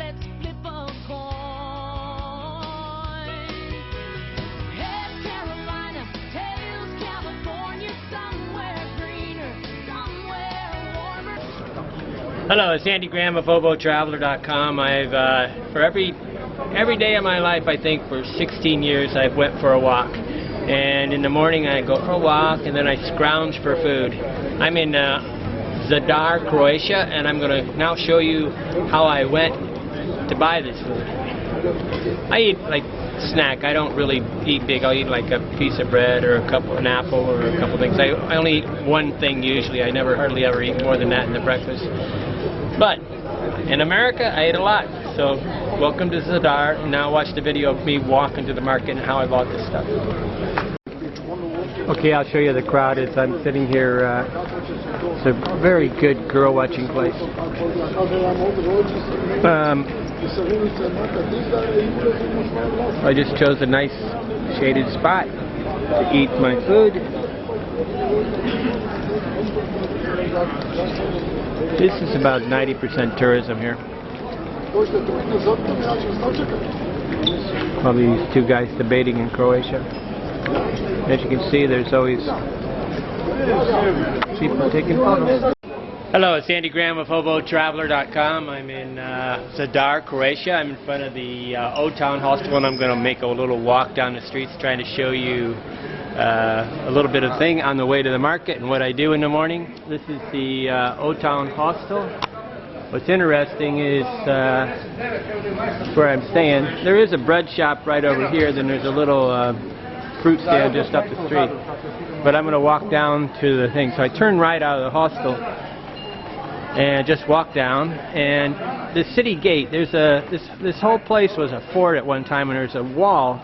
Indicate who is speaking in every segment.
Speaker 1: let's flip a coin. Head Carolina, tails California, somewhere greener, somewhere warmer.
Speaker 2: Hello, it's Andy Graham of hoboontheroad.com. I've for every day of my life, I think for 16 years, I've went for a walk. And in the morning I go for a walk, and then I scrounge for food. I'm in Zadar, Croatia, and I'm going to now show you how I went to buy this food. I eat like snack. I don't really eat big. I'll eat like a piece of bread or an apple or a couple things. I only eat one thing usually. I never hardly ever eat more than that in the breakfast. But in America, I ate a lot. So welcome to Zadar, and now watch the video of me walking to the market and how I bought this stuff. Okay, I'll show you the crowd as I'm sitting here. It's a very good girl watching place. I just chose a nice shaded spot to eat my food. This is about 90% tourism here. Probably these two guys debating in Croatia. As you can see, there's always people taking photos. Hello, it's Andy Graham of hoboontheroad.com. I'm in Zadar, Croatia. I'm in front of the Old Town Hostel, and I'm going to make a little walk down the streets trying to show you a little bit of thing on the way to the market and what I do in the morning. This is the Old Town Hostel. What's interesting is where I'm staying. There is a bread shop right over here, then there's a little fruit stand just up the street. But I'm going to walk down to the thing. So I turn right out of the hostel and just walk down. And the city gate, there's this whole place was a fort at one time, and there's a wall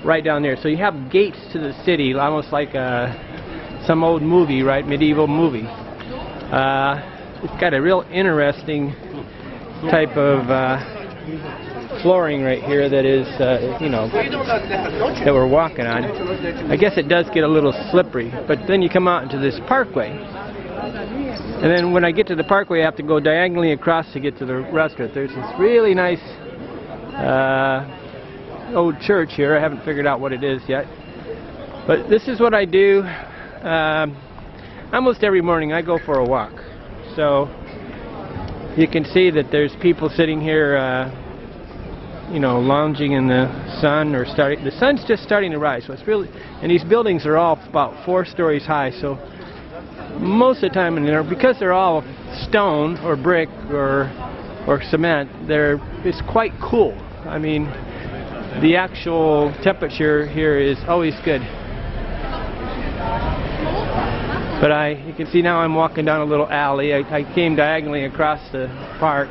Speaker 2: right down there. So you have gates to the city, almost like some old movie, right? Medieval movie. It's got a real interesting type of flooring right here that is, you know, that we're walking on. I guess it does get a little slippery, but then you come out into this parkway. And then when I get to the parkway, I have to go diagonally across to get to the restaurant. There's this really nice old church here. I haven't figured out what it is yet. But this is what I do. Almost every morning I go for a walk. So you can see that there's people sitting here, you know, lounging in the sun, or starting. The sun's just starting to rise. So it's really, and these buildings are all about 4 stories high. So most of the time in there, because they're all stone or brick or cement, it's quite cool. I mean, the actual temperature here is always good. But you can see now I'm walking down a little alley. I came diagonally across the park,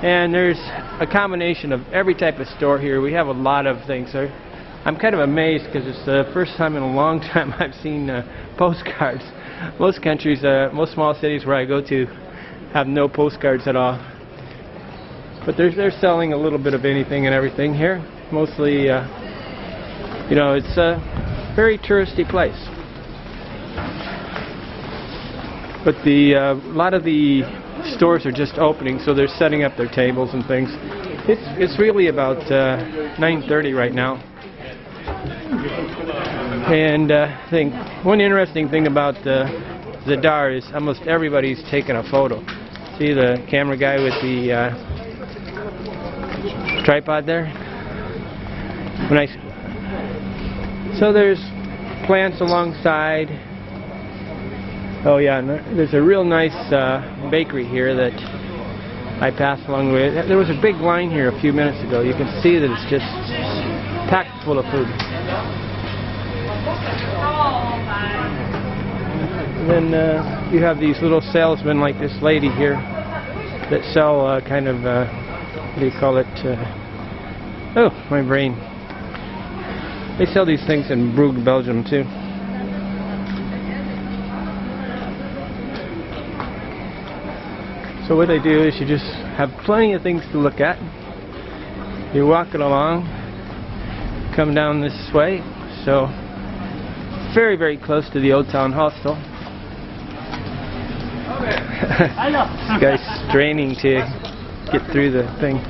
Speaker 2: and there's a combination of every type of store here. We have a lot of things. I'm kind of amazed because it's the first time in a long time I've seen postcards. Most countries, most small cities where I go to have no postcards at all. But they're selling a little bit of anything and everything here. Mostly, you know, it's a very touristy place. But a lot of the stores are just opening, so they're setting up their tables and things. It's really about 9:30 right now. And I think one interesting thing about Zadar is almost everybody's taking a photo. See the camera guy with the tripod there? So there's plants alongside. Oh yeah, and there's a real nice bakery here that I passed along the way. There was a big line here a few minutes ago. You can see that it's just packed full of food. And then you have these little salesmen like this lady here that sell kind of, what do you call it? Oh, my brain. They sell these things in Brugge, Belgium too. So what they do is you just have plenty of things to look at. You're walking along, come down this way, so very, very close to the Old Town Hostel. This guy's straining to get through the thing.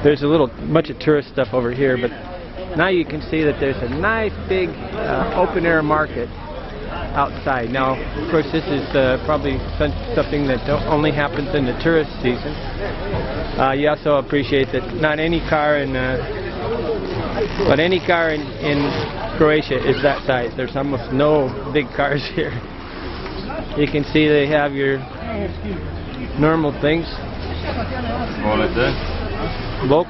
Speaker 2: There's a little bunch of tourist stuff over here, but now you can see that there's a nice big open air market outside. Now, of course, this is probably something that only happens in the tourist season. You also appreciate that not any car in Croatia is that size. There's almost no big cars here. You can see they have your normal things. Bok.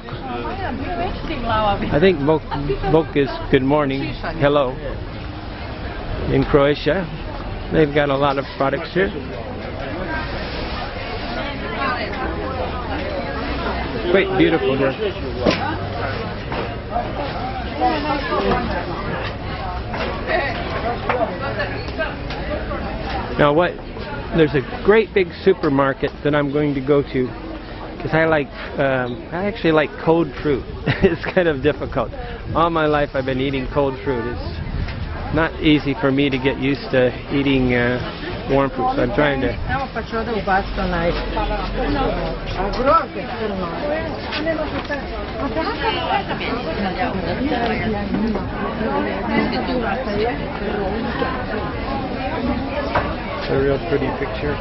Speaker 2: I think bok is good morning, hello. In Croatia, they've got a lot of products here. Quite beautiful here. Now there's a great big supermarket that I'm going to go to because I actually like cold fruit. It's kind of difficult. All my life I've been eating cold fruit. It's not easy for me to get used to eating warm fruit, so I'm trying to. It's a real pretty picture.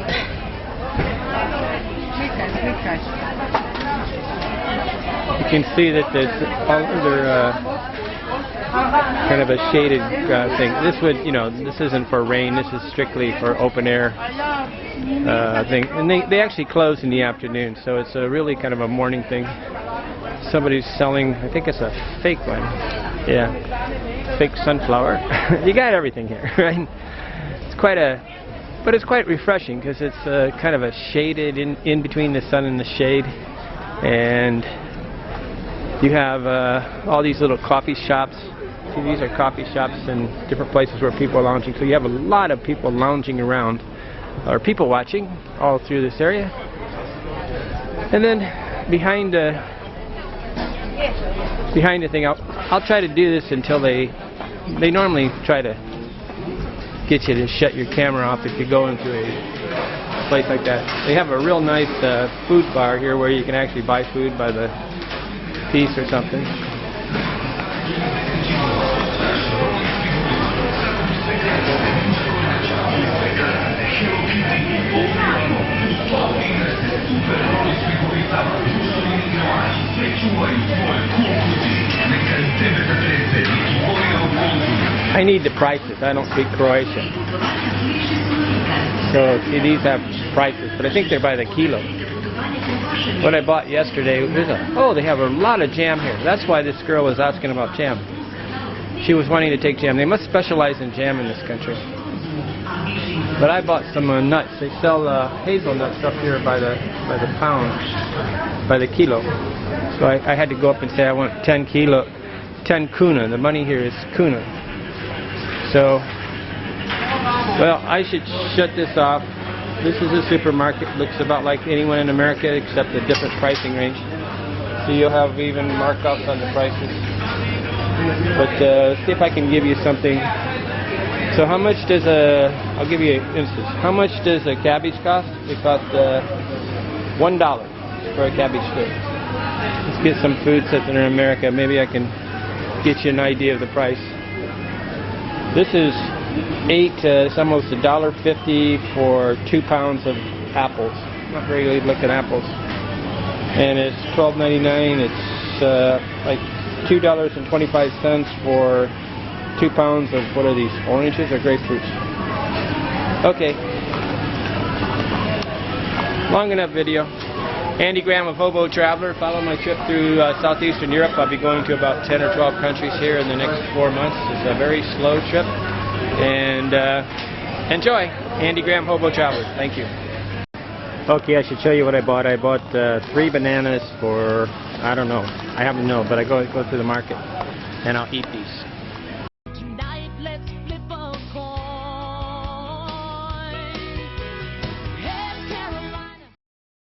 Speaker 2: You can see that there's all other kind of a shaded thing. This isn't for rain. This is strictly for open air thing. And they actually close in the afternoon, so it's a really kind of a morning thing. Somebody's selling, I think it's a fake one. Yeah, fake sunflower. You got everything here, right? But it's quite refreshing because it's kind of a shaded in between the sun and the shade, and you have all these little coffee shops. See, these are coffee shops and different places where people are lounging. So you have a lot of people lounging around, or people watching, all through this area. And then behind the thing, I'll try to do this until they normally try to get you to shut your camera off if you go into a place like that. They have a real nice food bar here where you can actually buy food by the piece or something. I need the prices. I don't speak Croatian. So see, these have prices, but I think they're by the kilo. What I bought yesterday, they have a lot of jam here. That's why this girl was asking about jam. She was wanting to take jam. They must specialize in jam in this country. But I bought some nuts. They sell hazelnuts up here by the pound, by the kilo. So I had to go up and say I want 10 kuna. The money here is kuna. So, well, I should shut this off. This is a supermarket. Looks about like anyone in America except a different pricing range. So you'll have even markups on the prices. But see if I can give you something. So how much does I'll give you an instance. How much does a cabbage cost? It costs $1 for a cabbage strip. Let's get some food since in America. Maybe I can get you an idea of the price. This is it's almost $1.50 for 2 pounds of apples. Not very good looking apples. And it's $12.99. It's like $2.25 for 2 pounds of, what are these, oranges or grapefruits? Okay. Long enough video. Andy Graham of Hobo Traveler. Follow my trip through southeastern Europe. I'll be going to about 10 or 12 countries here in the next 4 months. It's a very slow trip. And enjoy. Andy Graham, Hobo Traveler. Thank you. Okay, I should show you what I bought. I bought 3 bananas for, I don't know. I happen to know, but I go through the market and I'll eat these.